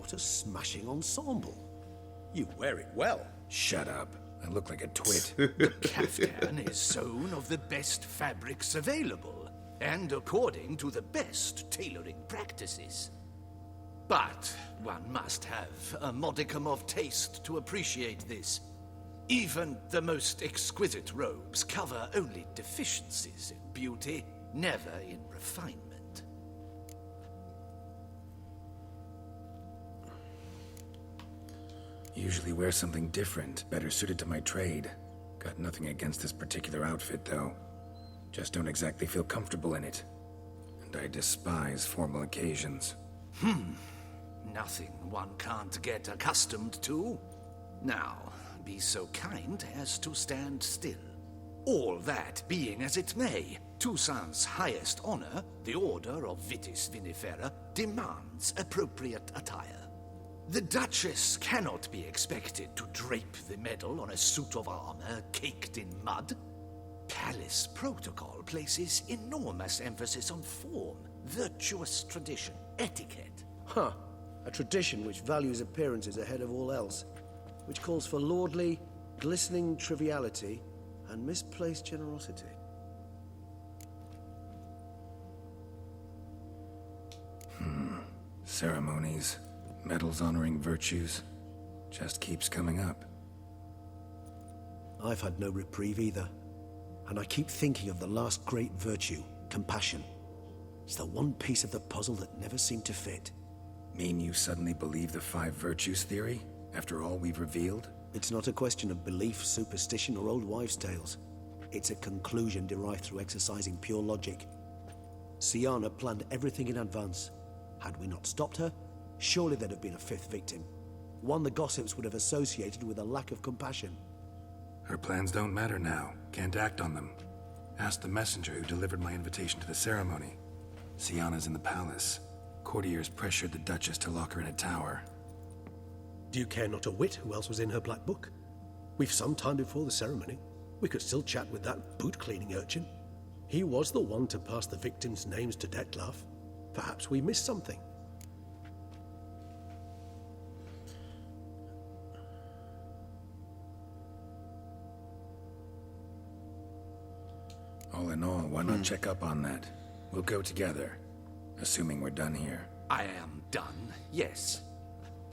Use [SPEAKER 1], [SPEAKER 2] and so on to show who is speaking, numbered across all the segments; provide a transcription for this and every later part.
[SPEAKER 1] What a smashing ensemble.
[SPEAKER 2] You wear it well.
[SPEAKER 3] Shut up. I look like a twit.
[SPEAKER 4] The caftan is sewn of the best fabrics available, and according to the best tailoring practices. But one must have a modicum of taste to appreciate this. Even the most exquisite robes cover only deficiencies in beauty, never in refinement.
[SPEAKER 3] Usually wear something different, better suited to my trade. Got nothing against this particular outfit, though. Just don't exactly feel comfortable in it. And I despise formal occasions.
[SPEAKER 4] Nothing one can't get accustomed to. Now, be so kind as to stand still. All that being as it may, Toussaint's highest honor, the Order of Vitis Vinifera, demands appropriate attire. The Duchess cannot be expected to drape the medal on a suit of armor caked in mud. Palace protocol places enormous emphasis on form, virtuous tradition, etiquette.
[SPEAKER 1] Huh. A tradition which values appearances ahead of all else. Which calls for lordly, glistening triviality and misplaced generosity.
[SPEAKER 3] Ceremonies, medals honoring virtues, just keeps coming up.
[SPEAKER 1] I've had no reprieve either. And I keep thinking of the last great virtue, compassion. It's the one piece of the puzzle that never seemed to fit.
[SPEAKER 3] Mean you suddenly believe the 5 virtues theory, after all we've revealed?
[SPEAKER 1] It's not a question of belief, superstition, or old wives' tales. It's a conclusion derived through exercising pure logic. Siana planned everything in advance. Had we not stopped her, surely there'd have been a 5th victim. One the gossips would have associated with a lack of compassion.
[SPEAKER 3] Her plans don't matter now. Can't act on them. Ask the messenger who delivered my invitation to the ceremony. Siana's in the palace. Courtiers pressured the Duchess to lock her in a tower.
[SPEAKER 2] Do you care not a whit who else was in her black book? We've some time before the ceremony. We could still chat with that boot-cleaning urchin. He was the one to pass the victims' names to Pt.12. Perhaps we missed something.
[SPEAKER 3] All in all, why not check up on that? We'll go together, assuming we're done here.
[SPEAKER 4] I am done, yes.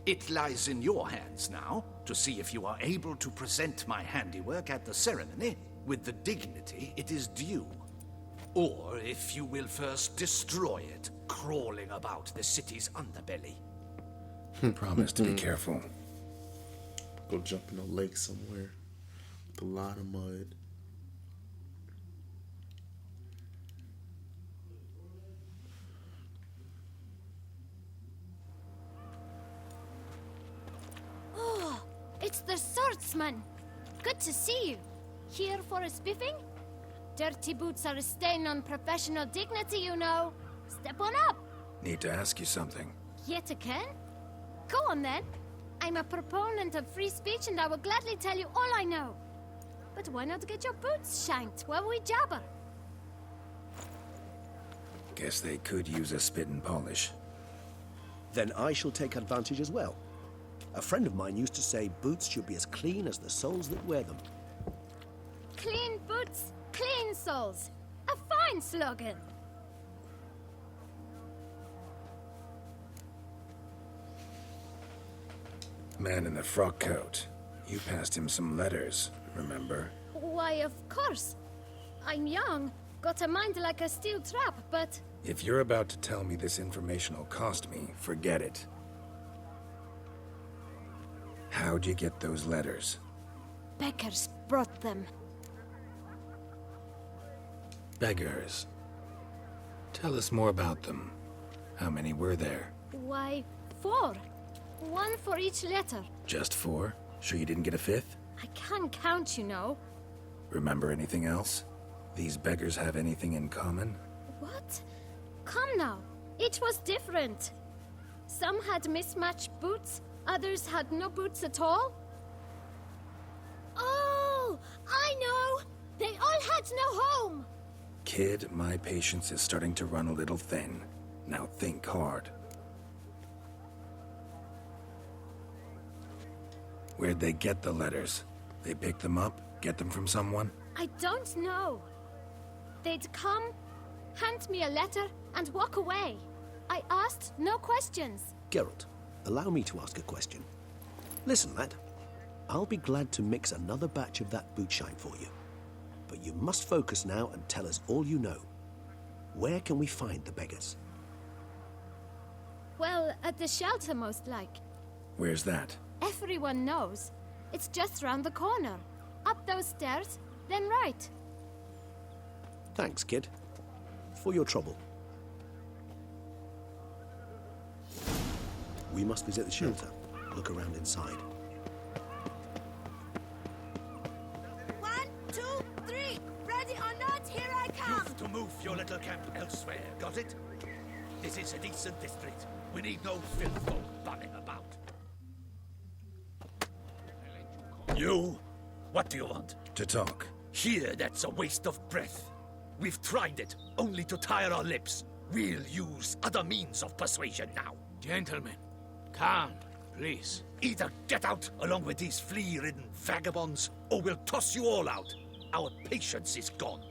[SPEAKER 4] It lies in your hands now to see if you are able to present my handiwork at the ceremony with the dignity it is due. Or if you will first destroy it, crawling about the city's underbelly.
[SPEAKER 3] Promise to be careful.
[SPEAKER 5] Go jump in a lake somewhere with a lot of mud.
[SPEAKER 6] It's the swordsman. Good to see you. Here for a spiffing? Dirty boots are a stain on professional dignity, you know. Step on up.
[SPEAKER 3] Need to ask you something.
[SPEAKER 6] Yet again? Go on then. I'm a proponent of free speech and I will gladly tell you all I know. But why not get your boots shanked while we jabber?
[SPEAKER 3] Guess they could use a spit and polish.
[SPEAKER 1] Then I shall take advantage as well. A friend of mine used to say boots should be as clean as the soles that wear them.
[SPEAKER 6] Clean boots, clean soles. A fine slogan.
[SPEAKER 3] Man in the frock coat. You passed him some letters, remember?
[SPEAKER 6] Why, of course. I'm young, got a mind like a steel trap, but...
[SPEAKER 3] If you're about to tell me this information will cost me, forget it. How'd you get those letters?
[SPEAKER 6] Beggars brought them.
[SPEAKER 3] Beggars. Tell us more about them. How many were there?
[SPEAKER 6] Why, 4. 1 for each letter.
[SPEAKER 3] Just 4? Sure you didn't get a 5th?
[SPEAKER 6] I can't count, you know.
[SPEAKER 3] Remember anything else? These beggars have anything in common?
[SPEAKER 6] What? Come now. Each was different. Some had mismatched boots, others had no boots at all. Oh, I know! They all had no home!
[SPEAKER 3] Kid, my patience is starting to run a little thin. Now think hard. Where'd they get the letters? They pick them up? Get them from someone?
[SPEAKER 6] I don't know. They'd come, hand me a letter, and walk away. I asked no questions.
[SPEAKER 1] Geralt, allow me to ask a question. Listen, lad. I'll be glad to mix another batch of that bootshine for you. But you must focus now and tell us all you know. Where can we find the beggars?
[SPEAKER 6] Well, at the shelter, most like.
[SPEAKER 3] Where's that?
[SPEAKER 6] Everyone knows. It's just round the corner. Up those stairs, then right.
[SPEAKER 1] Thanks, kid. For your trouble. We must visit the shelter. Look around inside.
[SPEAKER 6] 1, 2, 3. Ready or not, here I come.
[SPEAKER 4] To move your little camp elsewhere, got it? This is a decent district. We need no filth folk bunning about. You? What do you want?
[SPEAKER 3] To talk.
[SPEAKER 4] Here, that's a waste of breath. We've tried it, only to tire our lips. We'll use other means of persuasion now.
[SPEAKER 7] Gentlemen, calm, please.
[SPEAKER 4] Either get out along with these flea-ridden vagabonds, or we'll toss you all out. Our patience is gone.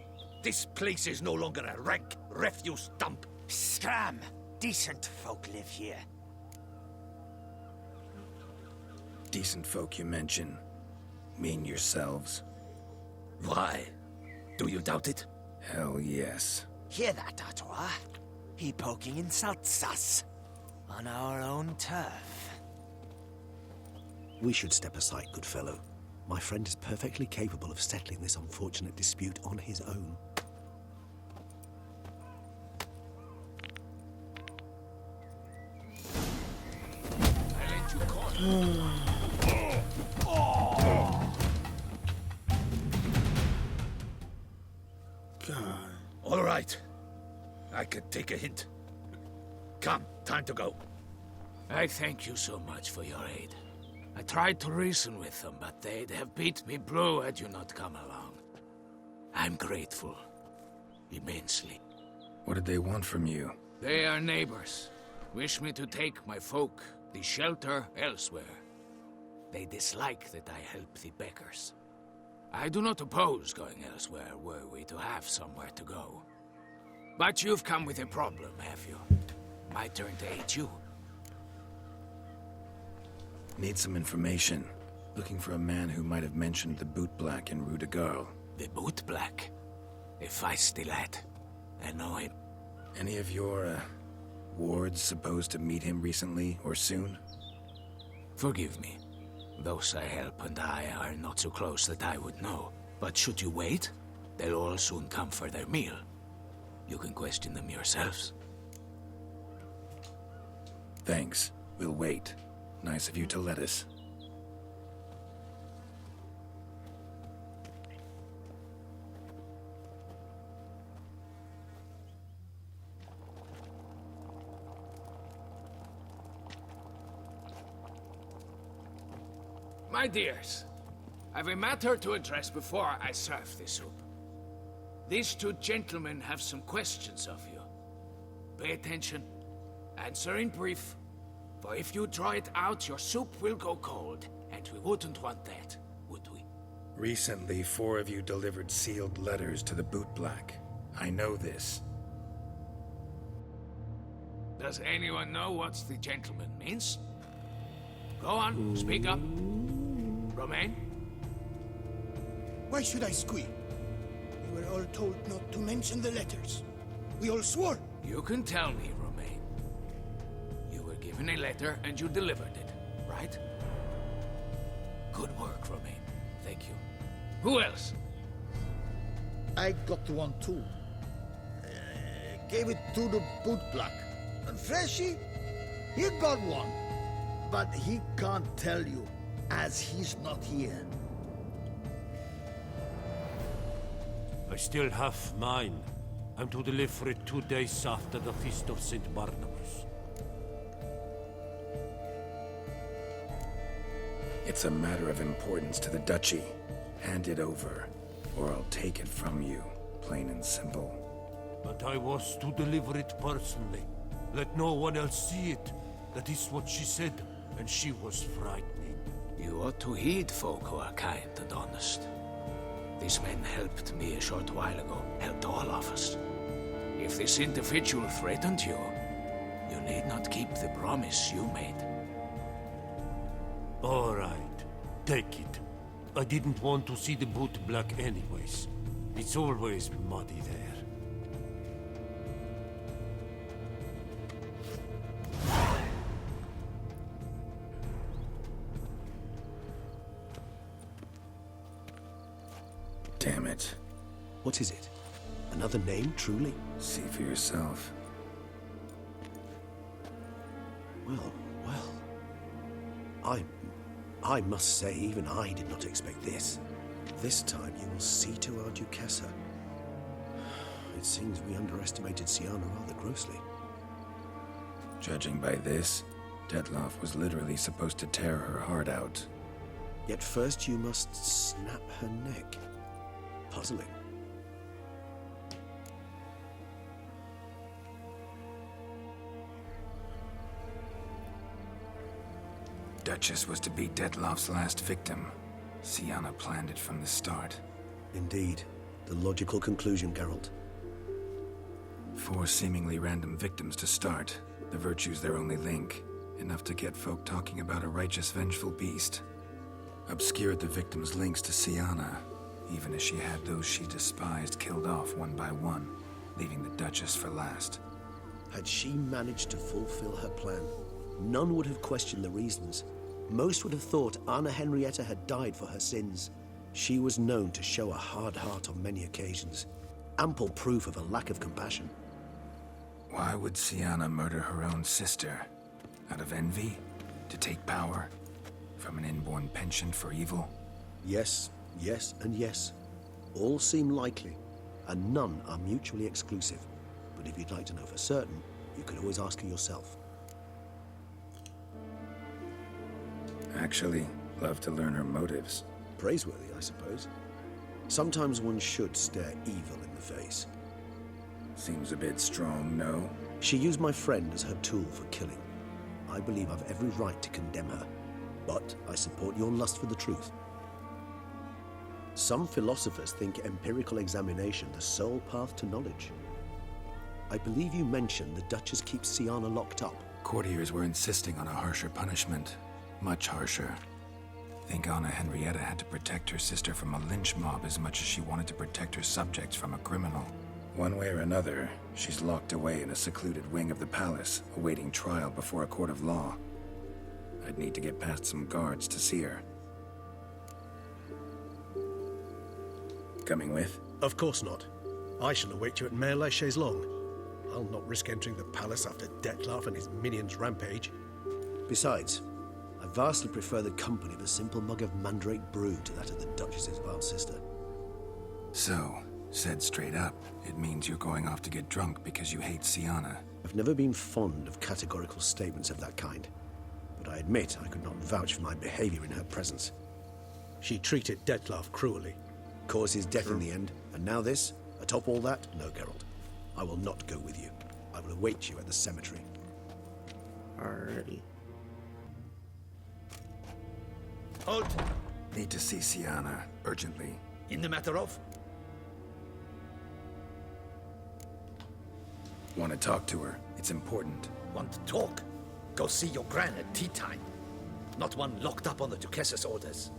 [SPEAKER 4] This place is no longer a rank refuse dump.
[SPEAKER 8] Scram! Decent folk live here.
[SPEAKER 3] Decent folk you mention. Mean yourselves?
[SPEAKER 4] Why? Do you doubt it?
[SPEAKER 3] Hell yes.
[SPEAKER 8] Hear that, Artois? He poking insults us. On our own turf.
[SPEAKER 1] We should step aside, good fellow. My friend is perfectly capable of settling this unfortunate dispute on his own.
[SPEAKER 5] God.
[SPEAKER 4] All right. I could take a hint. Come, time to go.
[SPEAKER 7] I thank you so much for your aid. I tried to reason with them, but they'd have beat me blue had you not come along. I'm grateful. Immensely.
[SPEAKER 3] What did they want from you?
[SPEAKER 7] They are neighbors. Wish me to take my folk, the shelter, elsewhere. They dislike that I help the beggars. I do not oppose going elsewhere were we to have somewhere to go. But you've come with a problem, have you? My turn to aid you.
[SPEAKER 3] Need some information. Looking for a man who might have mentioned the boot black in Rue de Garl.
[SPEAKER 7] The boot black? A feisty lad. I know him.
[SPEAKER 3] Any of your, wards supposed to meet him recently or soon?
[SPEAKER 7] Forgive me. Those I help and I are not so close that I would know. But should you wait, they'll all soon come for their meal. You can question them yourselves.
[SPEAKER 3] Thanks. We'll wait. Nice of you to let us.
[SPEAKER 7] My dears, I've a matter to address before I serve the soup. These two gentlemen have some questions of you. Pay attention. Answer in brief. For if you draw it out, your soup will go cold, and we wouldn't want that, would we?
[SPEAKER 3] Recently, 4 of you delivered sealed letters to the boot black. I know this.
[SPEAKER 7] Does anyone know what the gentleman means? Go on, speak up. Romain?
[SPEAKER 9] Why should I squeal? We were all told not to mention the letters. We all swore.
[SPEAKER 7] You can tell me, Romain. You were given a letter and you delivered it, right? Good work, Romain. Thank you. Who else?
[SPEAKER 9] I got one too. Gave it to the bootblack. And Freshy, he got one. But he can't tell you, as he's not here.
[SPEAKER 10] I still have mine. I'm to deliver it 2 days after the Feast of St. Barnabas.
[SPEAKER 3] It's a matter of importance to the Duchy. Hand it over, or I'll take it from you, plain and simple.
[SPEAKER 10] But I was to deliver it personally. Let no one else see it. That is what she said, and she was frightening.
[SPEAKER 7] You ought to heed folk who are kind and honest. These men helped me a short while ago, helped all of us. If this individual threatened you, you need not keep the promise you made.
[SPEAKER 10] All right, take it. I didn't want to see the boot black anyways. It's always muddy there.
[SPEAKER 3] Damn it.
[SPEAKER 1] What is it? Another name, truly?
[SPEAKER 3] See for yourself.
[SPEAKER 1] Well, I must say, even I did not expect this. This time you will see to our Duquesa. It seems we underestimated Siana rather grossly.
[SPEAKER 3] Judging by this, Detloff was literally supposed to tear her heart out.
[SPEAKER 1] Yet first you must snap her neck. Puzzling.
[SPEAKER 3] Duchess was to be Detloff's last victim. Siana planned it from the start.
[SPEAKER 1] Indeed. The logical conclusion, Geralt.
[SPEAKER 3] 4 seemingly random victims to start. The virtue's their only link. Enough to get folk talking about a righteous, vengeful beast. Obscured the victims' links to Siana, even as she had those she despised killed off one by one, leaving the Duchess for last.
[SPEAKER 1] Had she managed to fulfill her plan, none would have questioned the reasons. Most would have thought Anna Henrietta had died for her sins. She was known to show a hard heart on many occasions. Ample proof of a lack of compassion.
[SPEAKER 3] Why would Siana murder her own sister? Out of envy? To take power? From an inborn penchant for evil?
[SPEAKER 1] Yes, yes, and yes. All seem likely, and none are mutually exclusive. But if you'd like to know for certain, you could always ask her yourself.
[SPEAKER 3] Actually, love to learn her motives.
[SPEAKER 1] Praiseworthy, I suppose. Sometimes one should stare evil in the face.
[SPEAKER 3] Seems a bit strong, no?
[SPEAKER 1] She used my friend as her tool for killing. I believe I've every right to condemn her, but I support your lust for the truth. Some philosophers think empirical examination the sole path to knowledge. I believe you mentioned the Duchess keeps Siana locked up.
[SPEAKER 3] Courtiers were insisting on a harsher punishment. Much harsher. Think Anna Henrietta had to protect her sister from a lynch mob as much as she wanted to protect her subjects from a criminal. One way or another, she's locked away in a secluded wing of the palace, awaiting trial before a court of law. I'd need to get past some guards to see her. Coming with?
[SPEAKER 2] Of course not. I shall await you at Mare la Chaise-Longue. I'll not risk entering the palace after Detloff and his minions rampage.
[SPEAKER 1] Besides, I vastly prefer the company of a simple mug of mandrake brew to that of the Duchess's vile sister.
[SPEAKER 3] So, said straight up, it means you're going off to get drunk because you hate Siana.
[SPEAKER 1] I've never been fond of categorical statements of that kind, but I admit I could not vouch for my behavior in her presence.
[SPEAKER 2] She treated Detloff cruelly.
[SPEAKER 1] Caused his death in the end, and now this? Atop all that? No, Geralt. I will not go with you. I will await you at the cemetery.
[SPEAKER 5] Alrighty.
[SPEAKER 4] Halt!
[SPEAKER 3] Need to see Siana, urgently.
[SPEAKER 4] In the matter of?
[SPEAKER 3] Want to talk to her. It's important.
[SPEAKER 4] Want to talk? Go see your gran at tea time. Not one locked up on the Duquessa's orders.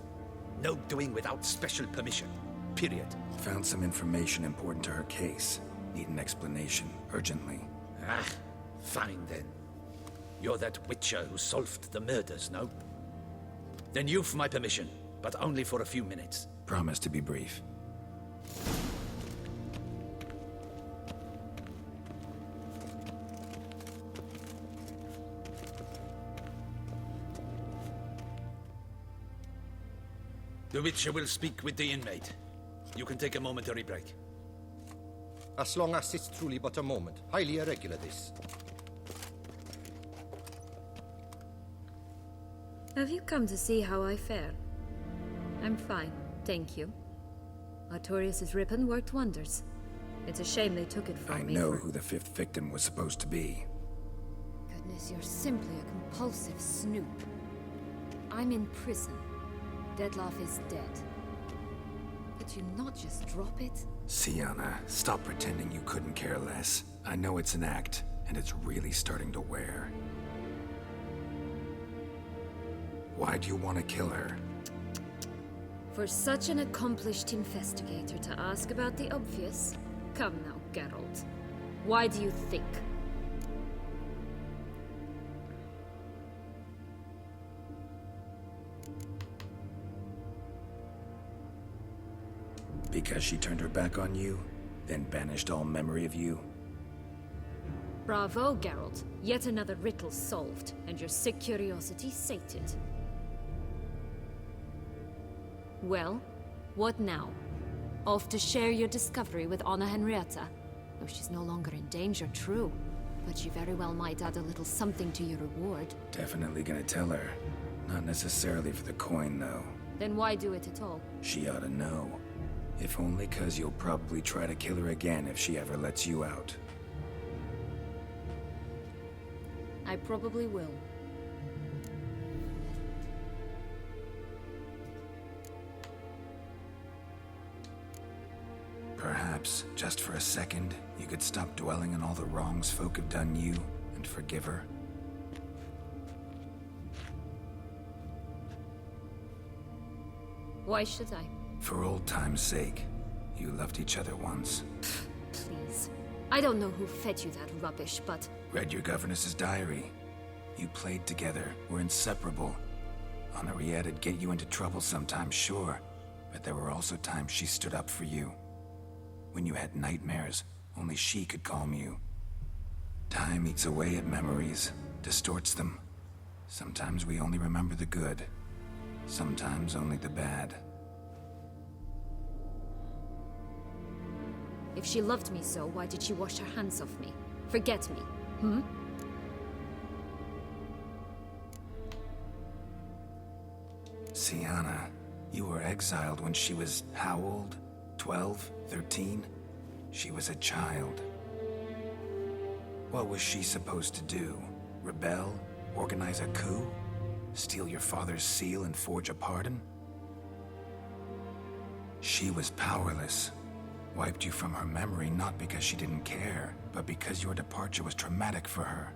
[SPEAKER 4] No doing without special permission. Period.
[SPEAKER 3] Found some information important to her case. Need an explanation, urgently.
[SPEAKER 4] Ah, fine then. You're that witcher who solved the murders, no? Then you've my permission, but only for a few minutes.
[SPEAKER 3] Promise to be brief.
[SPEAKER 4] The witcher will speak with the inmate. You can take a momentary break.
[SPEAKER 11] As long as it's truly but a moment. Highly irregular, this.
[SPEAKER 12] Have you come to see how I fare? I'm fine, thank you. Artorius' ribbon worked wonders. It's a shame they took it from me.
[SPEAKER 3] I know who the 5th victim was supposed to be.
[SPEAKER 6] Goodness, you're simply a compulsive snoop. I'm in prison.
[SPEAKER 12] Dettlaff is dead. Could you not just drop it?
[SPEAKER 3] Sienna, stop pretending you couldn't care less. I know it's an act, and it's really starting to wear. Why do you want to kill her?
[SPEAKER 12] For such an accomplished investigator to ask about the obvious? Come now, Geralt. Why do you think?
[SPEAKER 3] Because she turned her back on you, then banished all memory of you?
[SPEAKER 12] Bravo, Geralt. Yet another riddle solved, and your sick curiosity sated. Well, what now? Off to share your discovery with Anna Henrietta? Though she's no longer in danger, true. But she very well might add a little something to your reward.
[SPEAKER 3] Definitely gonna tell her. Not necessarily for the coin, though.
[SPEAKER 12] Then why do it at all?
[SPEAKER 3] She ought to know. If only 'cause you'll probably try to kill her again if she ever lets you out.
[SPEAKER 12] I probably will.
[SPEAKER 3] Perhaps, just for a second, you could stop dwelling on all the wrongs folk have done you and forgive her.
[SPEAKER 12] Why should I?
[SPEAKER 3] For old time's sake. You loved each other once.
[SPEAKER 12] Please. I don't know who fed you that rubbish, but...
[SPEAKER 3] Read your governess's diary. You played together, were inseparable. Henriette'd get you into trouble sometimes, sure. But there were also times she stood up for you. When you had nightmares, only she could calm you. Time eats away at memories, distorts them. Sometimes we only remember the good. Sometimes only the bad.
[SPEAKER 12] If she loved me so, why did she wash her hands off me? Forget me, hmm?
[SPEAKER 3] Sienna, you were exiled when she was how old? 12? 13? She was a child. What was she supposed to do? Rebel? Organize a coup? Steal your father's seal and forge a pardon? She was powerless. Wiped you from her memory not because she didn't care, but because your departure was traumatic for her.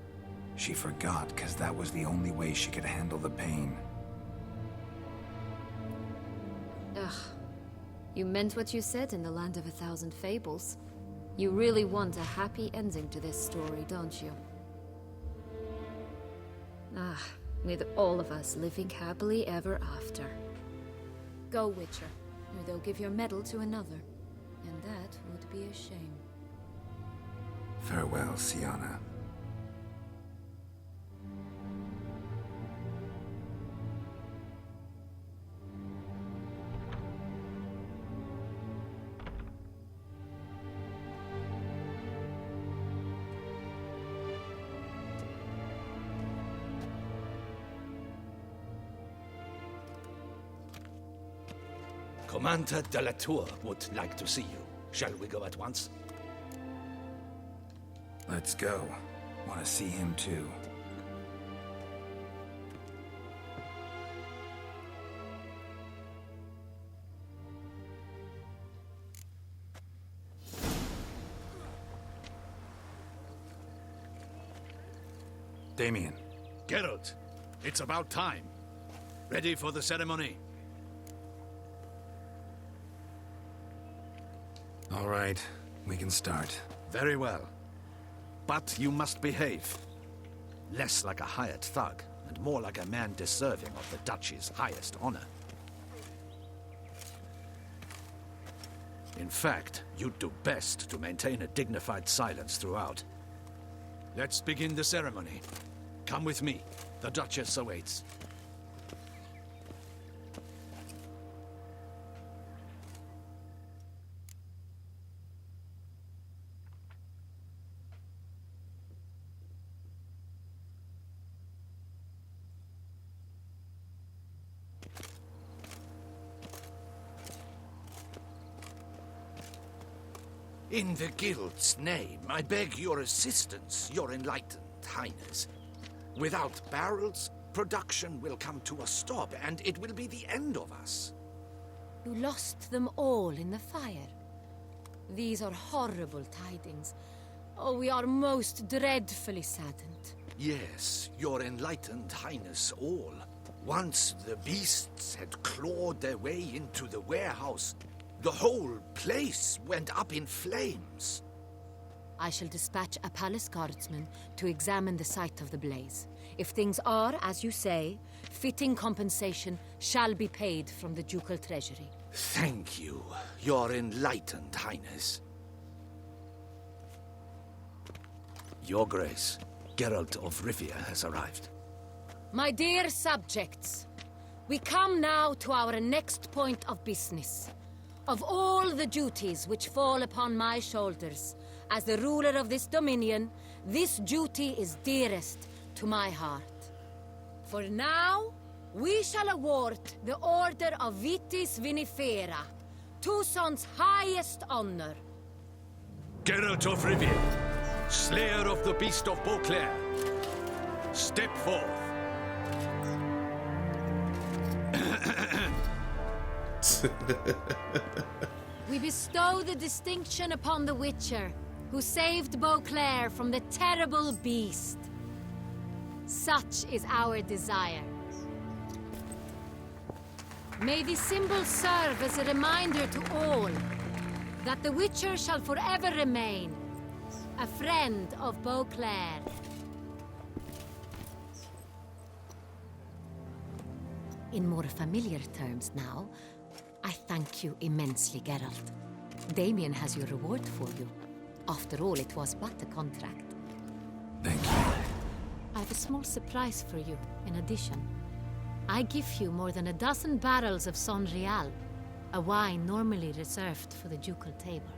[SPEAKER 3] She forgot because that was the only way she could handle the pain.
[SPEAKER 12] Ugh. You meant what you said in the Land of a Thousand Fables. You really want a happy ending to this story, don't you? Ah, with all of us living happily ever after. Go, Witcher, or they'll give your medal to another. And that would be a shame.
[SPEAKER 3] Farewell, Sienna.
[SPEAKER 4] Commander de la Tour would like to see you. Shall we go at once?
[SPEAKER 3] Let's go. Want to see him too. Damien.
[SPEAKER 4] Geralt, it's about time. Ready for the ceremony?
[SPEAKER 3] All right, we can start.
[SPEAKER 4] Very well. But you must behave. Less like a hired thug, and more like a man deserving of the Duchy's highest honor. In fact, you'd do best to maintain a dignified silence throughout. Let's begin the ceremony. Come with me. The Duchess awaits. In the Guild's name, I beg your assistance, your enlightened highness. Without barrels, production will come to a stop, and it will be the end of us.
[SPEAKER 12] You lost them all in the fire. These are horrible tidings. Oh, we are most dreadfully saddened.
[SPEAKER 4] Yes, your enlightened highness all. Once the beasts had clawed their way into the warehouse, the whole place went up in flames.
[SPEAKER 12] I shall dispatch a palace guardsman to examine the site of the blaze. If things are as you say, fitting compensation shall be paid from the ducal treasury.
[SPEAKER 4] Thank you, your enlightened highness. Your Grace, Geralt of Rivia has arrived.
[SPEAKER 12] My dear subjects, we come now to our next point of business. Of all the duties which fall upon my shoulders, as the ruler of this dominion, this duty is dearest to my heart. For now, we shall award the Order of Vitis Vinifera, Tucson's highest honor.
[SPEAKER 4] Geralt of Rivia, Slayer of the Beast of Beauclair, step forth.
[SPEAKER 12] We bestow the distinction upon the Witcher, who saved Beauclair from the terrible beast. Such is our desire. May this symbol serve as a reminder to all that the Witcher shall forever remain a friend of Beauclair. In more familiar terms now, I thank you immensely, Geralt. Damien has your reward for you. After all, it was but a contract.
[SPEAKER 3] Thank you.
[SPEAKER 12] I have a small surprise for you, in addition. I give you more than a dozen barrels of Son Real, a wine normally reserved for the ducal table.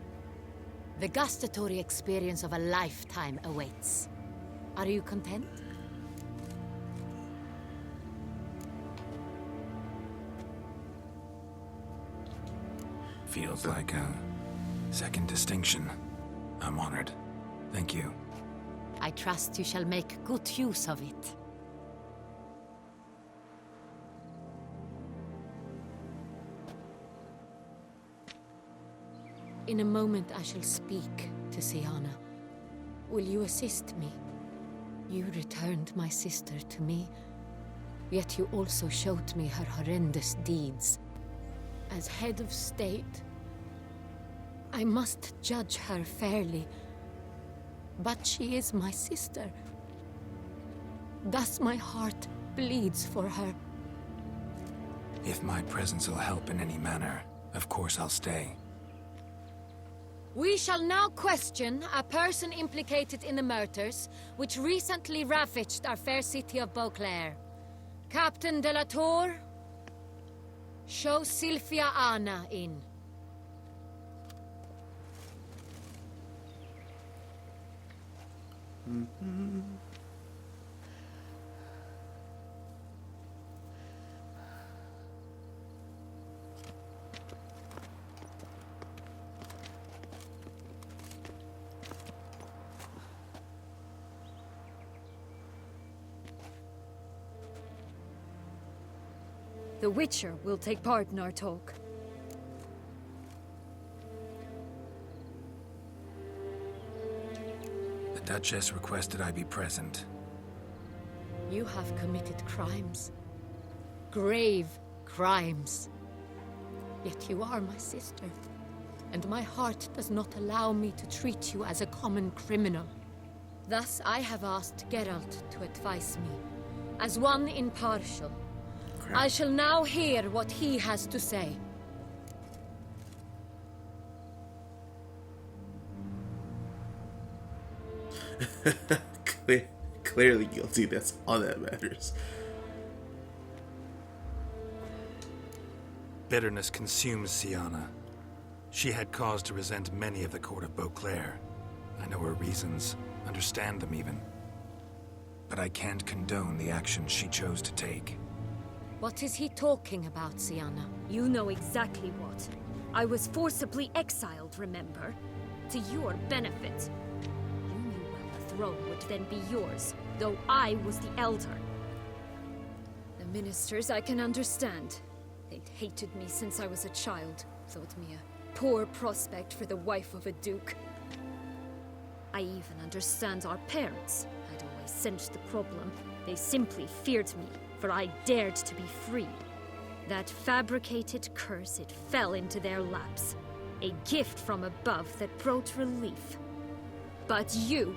[SPEAKER 12] The gustatory experience of a lifetime awaits. Are you content?
[SPEAKER 3] Feels like a second distinction. I'm honored. Thank you.
[SPEAKER 12] I trust you shall make good use of it. In a moment I shall speak to Siana. Will you assist me? You returned my sister to me, yet you also showed me her horrendous deeds. As head of state, I must judge her fairly. But she is my sister. Thus my heart bleeds for her.
[SPEAKER 3] If my presence will help in any manner, of course I'll stay.
[SPEAKER 12] We shall now question a person implicated in the murders which recently ravaged our fair city of Beauclair. Captain de la Tour, show Sylvia Anna in.
[SPEAKER 13] The Witcher will take part in our talk.
[SPEAKER 3] The Duchess requested I be present.
[SPEAKER 12] You have committed crimes. Grave crimes. Yet you are my sister, and my heart does not allow me to treat you as a common criminal. Thus I have asked Geralt to advise me, as one impartial. I shall now hear what he has to say.
[SPEAKER 5] Clearly guilty, that's all that matters.
[SPEAKER 14] Bitterness consumes Siana. She had cause to resent many of the court of Beauclair. I know her reasons, understand them even.
[SPEAKER 3] But I can't condone the actions she chose to take.
[SPEAKER 12] What is he talking about, Siana?
[SPEAKER 13] You know exactly what. I was forcibly exiled, remember? To your benefit. You knew well the throne would then be yours, though I was the elder. ministers I can understand. They'd hated me since I was a child, thought me a poor prospect for the wife of a duke. I even understand our parents. I'd always sensed the problem. They simply feared me, for I dared to be free. That fabricated curse, it fell into their laps. A gift from above that brought relief. But you...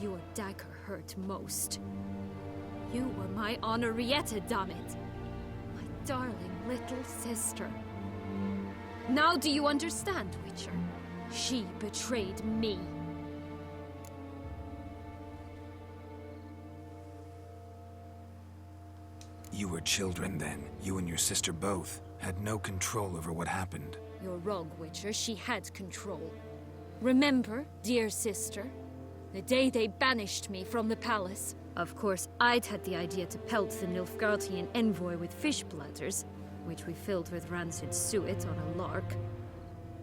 [SPEAKER 13] your dagger hurt most. You were my Henrietta, damn it! My darling little sister. Now do you understand, Witcher? She betrayed me.
[SPEAKER 3] You were children then. You and your sister both had no control over what happened.
[SPEAKER 13] You're wrong, Witcher. She had control. Remember, dear sister, the day they banished me from the palace? Of course, I'd had the idea to pelt the Nilfgaardian envoy with fish bladders, which we filled with rancid suet on a lark,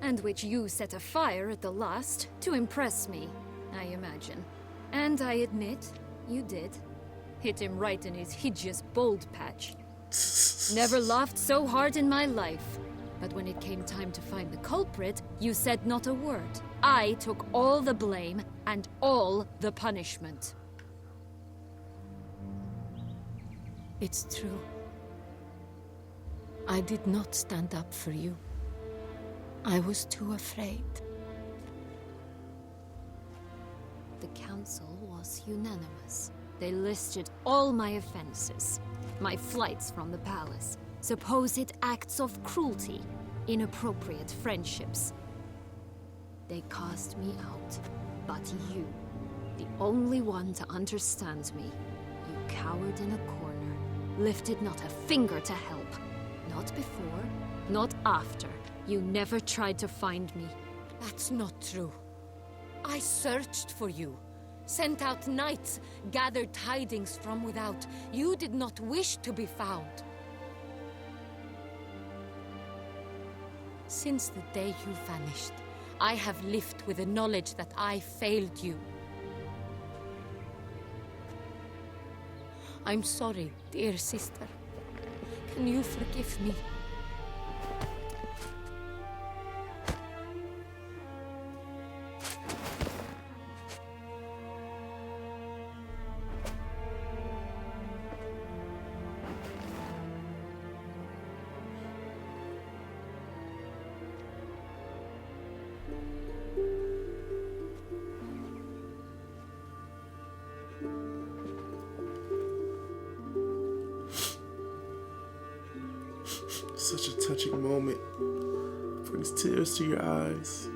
[SPEAKER 13] and which you set afire at the last to impress me, I imagine. And I admit, you did. Hit him right in his hideous bald patch. Never laughed so hard in my life. But when it came time to find the culprit, you said not a word. I took all the blame and all the punishment.
[SPEAKER 15] It's true. I did not stand up for you. I was too afraid.
[SPEAKER 12] The council was unanimous. They listed all my offenses. My flights from the palace, supposed acts of cruelty, inappropriate friendships. They cast me out. But you, the only one to understand me, you cowered in a corner, lifted not a finger to help. Not before, not after. You never tried to find me.
[SPEAKER 15] That's not true. I searched for you. Sent out knights, gathered tidings from without. You did not wish to be found. Since the day you vanished, I have lived with the knowledge that I failed you. I'm sorry, dear sister. Can you forgive me?
[SPEAKER 5] Such a touching moment. Brings tears to your eyes.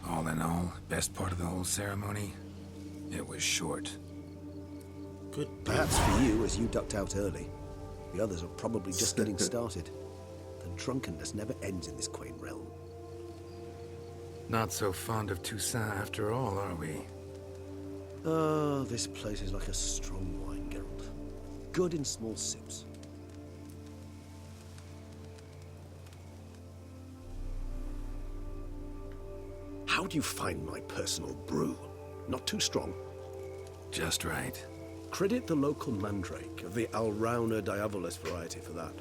[SPEAKER 3] All in all, best part of the whole ceremony, it was short.
[SPEAKER 1] Good. Perhaps for you, as you ducked out early. The others are probably just getting started. The drunkenness never ends in this quaint realm.
[SPEAKER 14] Not so fond of Toussaint after all, are we?
[SPEAKER 1] Oh, this place is like a strong wine, Geralt. Good in small sips. How do you find my personal brew? Not too strong?
[SPEAKER 14] Just right.
[SPEAKER 2] Credit the local mandrake of the Alrauna diavolis variety for that.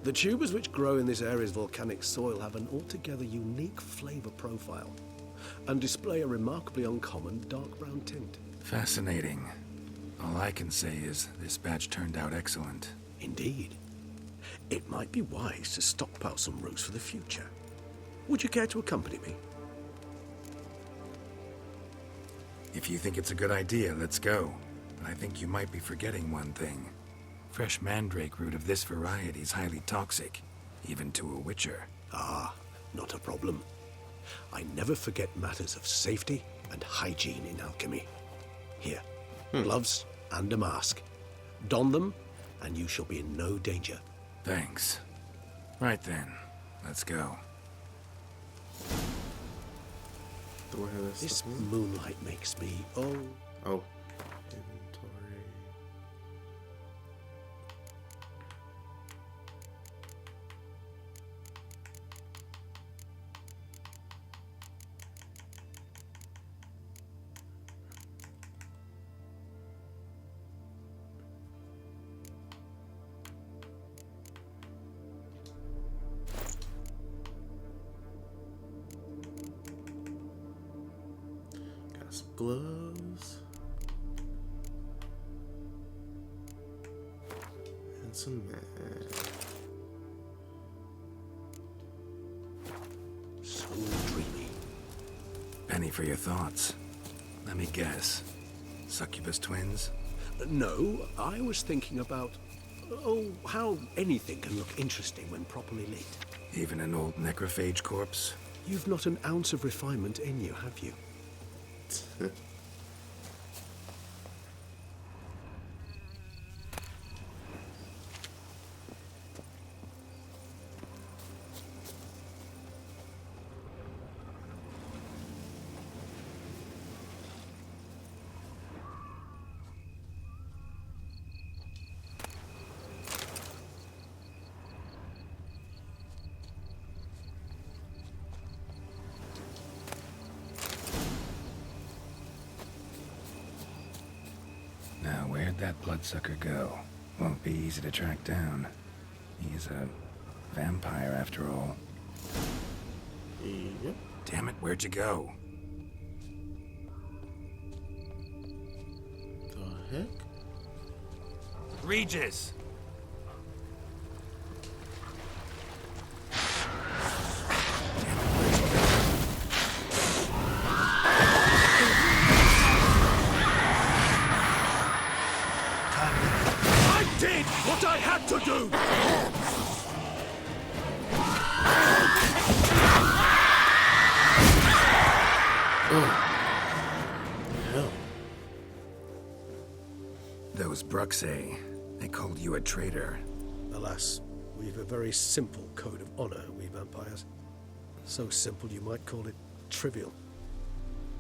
[SPEAKER 2] The tubers which grow in this area's volcanic soil have an altogether unique flavor profile and display a remarkably uncommon dark brown tint.
[SPEAKER 14] Fascinating. All I can say is this batch turned out excellent.
[SPEAKER 2] Indeed. It might be wise to stockpile some roots for the future. Would you care to accompany me?
[SPEAKER 14] If you think it's a good idea, let's go. But I think you might be forgetting one thing. Fresh mandrake root of this variety is highly toxic, even to a witcher.
[SPEAKER 2] Ah, not a problem. I never forget matters of safety and hygiene in alchemy. Here, gloves and a mask. Don them, and you shall be in no danger.
[SPEAKER 14] Thanks. Right then, let's go.
[SPEAKER 5] Do I have
[SPEAKER 1] This
[SPEAKER 5] stuff in?
[SPEAKER 1] moonlight makes me...
[SPEAKER 5] Oh. Inventory. Got some gloves. And some math.
[SPEAKER 1] So dreamy.
[SPEAKER 14] Penny for your thoughts. Let me guess. Succubus twins?
[SPEAKER 1] No, I was thinking about... Oh, how anything can look interesting when properly lit.
[SPEAKER 14] Even an old necrophage corpse?
[SPEAKER 1] You've not an ounce of refinement in you, have you?
[SPEAKER 14] Now, where'd that bloodsucker go? Won't be easy to track down. He's a vampire after all.
[SPEAKER 5] Yep.
[SPEAKER 14] Damn it, where'd you go?
[SPEAKER 5] The heck?
[SPEAKER 14] Regis!
[SPEAKER 2] I did what I had to do!
[SPEAKER 5] Hell.
[SPEAKER 14] Those Bruxae, they called you a traitor.
[SPEAKER 2] Alas, we've a very simple code of honor, we vampires. So simple you might call it trivial.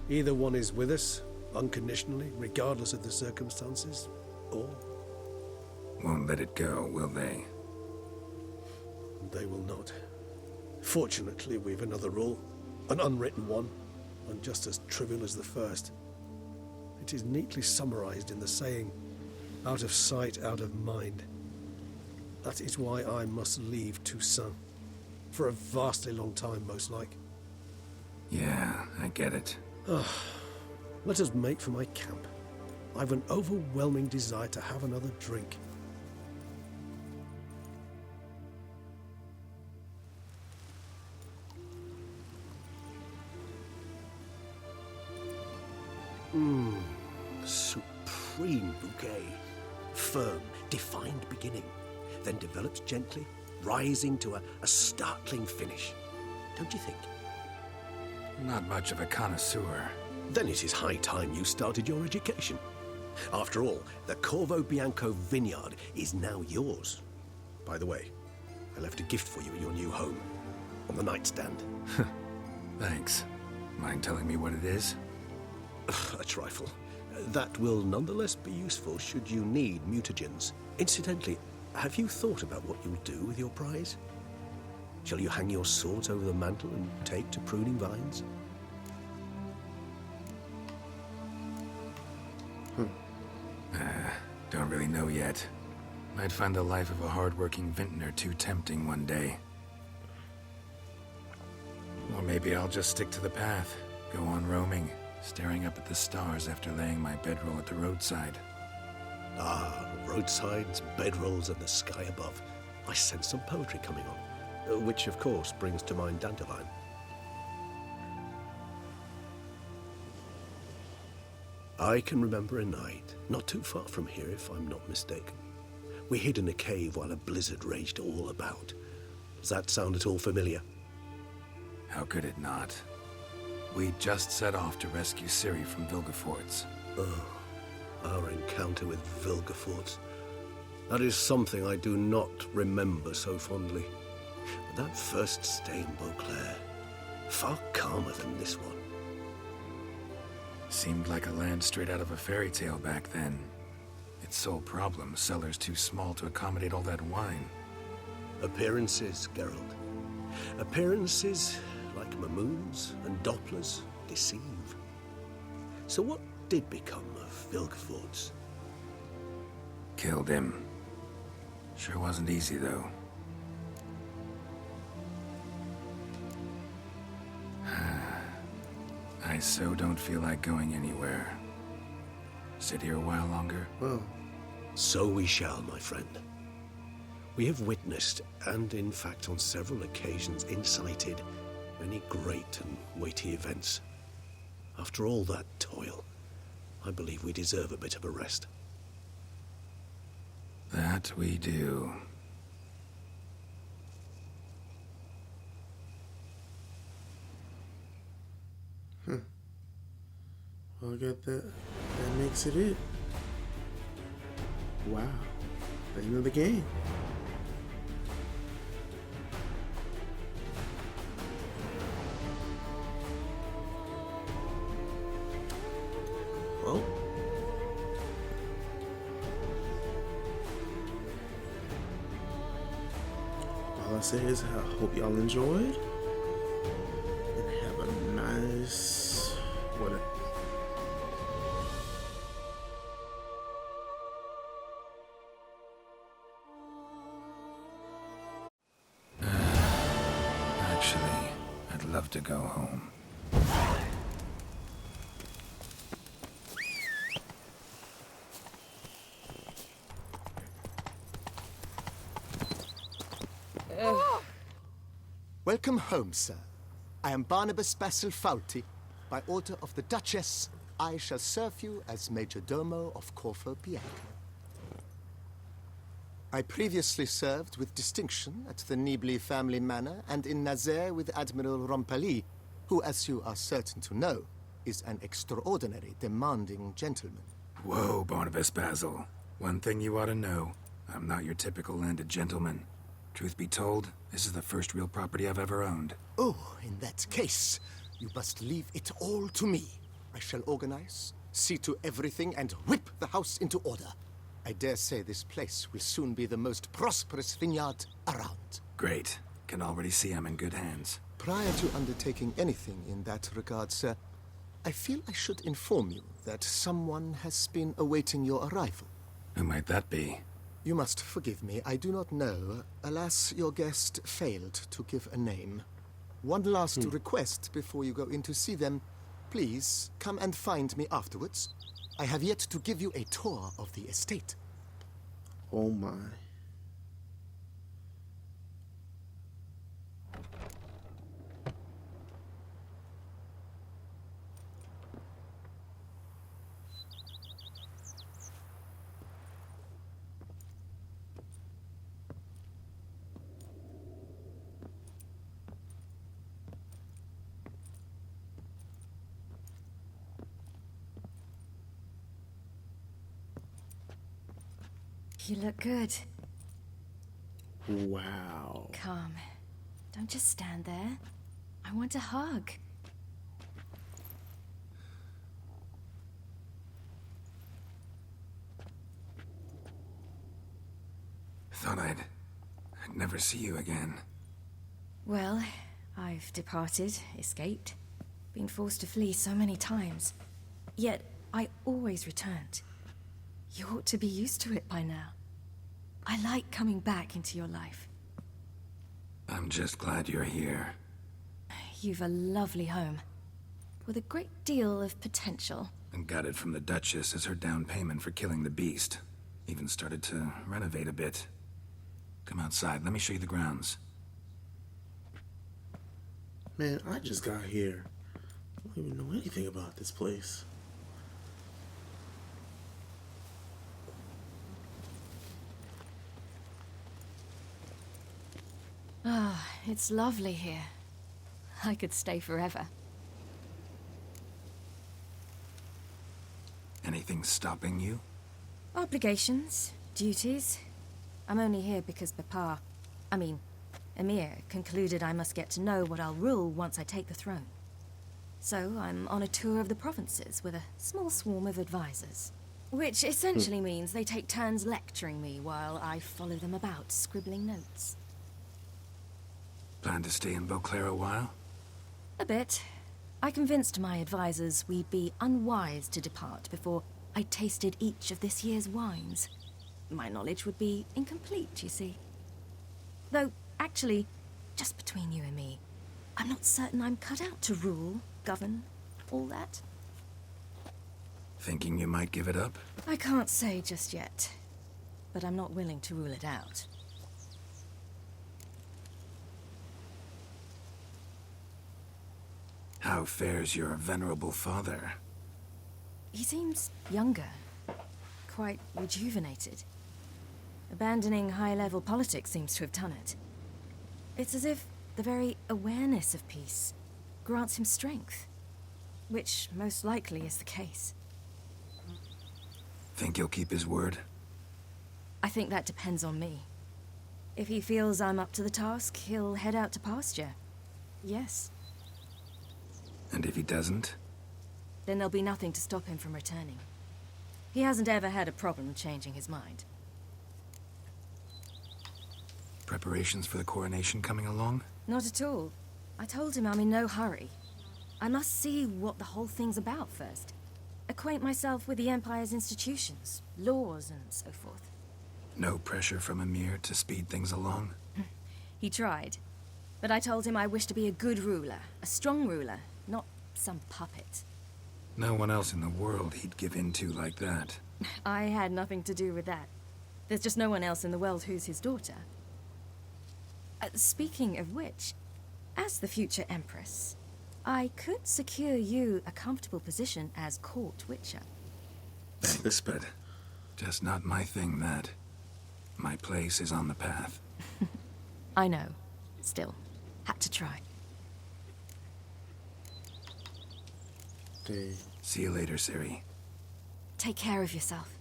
[SPEAKER 2] Either one is with us, unconditionally, regardless of the circumstances, or
[SPEAKER 14] Won't let it go, will they?
[SPEAKER 2] they will not. Fortunately, we've another rule, an unwritten one, and just as trivial as the first. It is neatly summarized in the saying, out of sight, out of mind. That is why I must leave Toussaint. For a vastly long time, most like.
[SPEAKER 14] Yeah, I get it.
[SPEAKER 2] Let us make for my camp. I've an overwhelming desire to have another drink. Supreme bouquet. Firm, defined beginning, then develops gently, rising to a startling finish. Don't you think?
[SPEAKER 14] Not much of a connoisseur.
[SPEAKER 2] Then it is high time you started your education. After all, the Corvo Bianco vineyard is now yours. By the way, I left a gift for you in your new home. On the nightstand.
[SPEAKER 14] Thanks. Mind telling me what it is?
[SPEAKER 2] A trifle. That will nonetheless be useful should you need mutagens. Incidentally, have you thought about what you'll do with your prize? Shall you hang your swords over the mantle and take to pruning vines?
[SPEAKER 14] Don't really know yet. Might find the life of a hard-working vintner too tempting one day. Or maybe I'll just stick to the path, go on roaming, staring up at the stars after laying my bedroll at the roadside.
[SPEAKER 2] Ah, roadsides, bedrolls, and the sky above. I sense some poetry coming on, which of course brings to mind Dandelion. I can remember a night, not too far from here if I'm not mistaken. We hid in a cave while a blizzard raged all about. Does that sound at all familiar?
[SPEAKER 14] How could it not? We just set off to rescue Ciri from Vilgefortz.
[SPEAKER 2] Oh, our encounter with Vilgefortz. That is something I do not remember so fondly. But that first stay in Beauclair, far calmer than this one.
[SPEAKER 3] Seemed like a land straight out of a fairy tale back then. Its sole problem, cellars too small to accommodate all that wine.
[SPEAKER 2] Appearances, Geralt. Appearances, like Mamoons and Dopplers, deceive. So what did become of Vilgefortz?
[SPEAKER 3] Killed him. Sure wasn't easy, though. I so don't feel like going anywhere. Sit here a while longer?
[SPEAKER 2] Well, so we shall, my friend. We have witnessed, and in fact on several occasions incited, many great and weighty events. After all that toil, I believe we deserve a bit of a rest.
[SPEAKER 3] That we do.
[SPEAKER 5] Well, I got that. That makes it. Wow. The end of the game. Well. All I say is I hope y'all enjoyed. And have a nice... whatever.
[SPEAKER 3] Actually, I'd love to go home.
[SPEAKER 16] Welcome home, sir. I am Barnabas Basil Fawlty. By order of the Duchess, I shall serve you as Major Domo of Corfu Bianco. I previously served with distinction at the Nibley family manor and in Nazaire with Admiral Rompali, who, as you are certain to know, is an extraordinary, demanding gentleman.
[SPEAKER 3] Whoa, Barnabas Basil. One thing you ought to know. I'm not your typical landed gentleman. Truth be told, this is the first real property I've ever owned.
[SPEAKER 16] Oh, in that case, you must leave it all to me. I shall organize, see to everything, and whip the house into order. I dare say this place will soon be the most prosperous vineyard around.
[SPEAKER 3] Great. Can already see I'm in good hands.
[SPEAKER 16] Prior to undertaking anything in that regard, sir, I feel I should inform you that someone has been awaiting your arrival.
[SPEAKER 3] Who might that be?
[SPEAKER 16] You must forgive me, I do not know. Alas, your guest failed to give a name. One last request before you go in to see them. Please, come and find me afterwards. I have yet to give you a tour of the estate.
[SPEAKER 5] Oh my.
[SPEAKER 13] You look good.
[SPEAKER 5] Wow.
[SPEAKER 13] Come. Don't just stand there. I want a hug.
[SPEAKER 3] Thought I'd never see you again.
[SPEAKER 13] Well, I've departed, escaped, been forced to flee so many times. Yet, I always returned. You ought to be used to it by now. I like coming back into your life.
[SPEAKER 3] I'm just glad you're here.
[SPEAKER 13] You've a lovely home, with a great deal of potential.
[SPEAKER 3] And got it from the Duchess as her down payment for killing the beast. Even started to renovate a bit. Come outside, let me show you the grounds.
[SPEAKER 5] Man, I just got here. I don't even know anything about this place.
[SPEAKER 13] Ah, it's lovely here. I could stay forever.
[SPEAKER 3] Anything stopping you?
[SPEAKER 13] Obligations, duties. I'm only here because Papa,
[SPEAKER 17] Emir concluded I must get to know what I'll rule once I take the throne. So I'm on a tour of the provinces with a small swarm of advisors. Which essentially means they take turns lecturing me while I follow them about, scribbling notes.
[SPEAKER 14] Plan to stay in Beauclair a while?
[SPEAKER 17] A bit. I convinced my advisors we'd be unwise to depart before I tasted each of this year's wines. My knowledge would be incomplete, you see. Though, actually, just between you and me, I'm not certain I'm cut out to rule, govern, all that.
[SPEAKER 14] Thinking you might give it up?
[SPEAKER 17] I can't say just yet, but I'm not willing to rule it out.
[SPEAKER 14] How fares your venerable father?
[SPEAKER 17] He seems younger, quite rejuvenated. Abandoning high-level politics seems to have done it. It's as if the very awareness of peace grants him strength, which most likely is the case.
[SPEAKER 14] Think he'll keep his word?
[SPEAKER 17] I think that depends on me. If he feels I'm up to the task, he'll head out to pasture. Yes.
[SPEAKER 14] And if he doesn't?
[SPEAKER 17] Then there'll be nothing to stop him from returning. He hasn't ever had a problem changing his mind.
[SPEAKER 14] Preparations for the coronation coming along?
[SPEAKER 17] Not at all. I told him I'm in no hurry. I must see what the whole thing's about first. Acquaint myself with the Empire's institutions, laws, and so forth.
[SPEAKER 14] No pressure from Emir to speed things along?
[SPEAKER 17] He tried. But I told him I wish to be a good ruler, a strong ruler, not some puppet.
[SPEAKER 14] No one else in the world he'd give in to like that.
[SPEAKER 17] I had nothing to do with that. There's just no one else in the world who's his daughter. Speaking of which, as the future Empress, I could secure you a comfortable position as court witcher.
[SPEAKER 14] Thanks, but just not my thing, that. My place is on the path.
[SPEAKER 17] I know. Still, had to try.
[SPEAKER 14] See you later, Ciri.
[SPEAKER 17] Take care of yourself.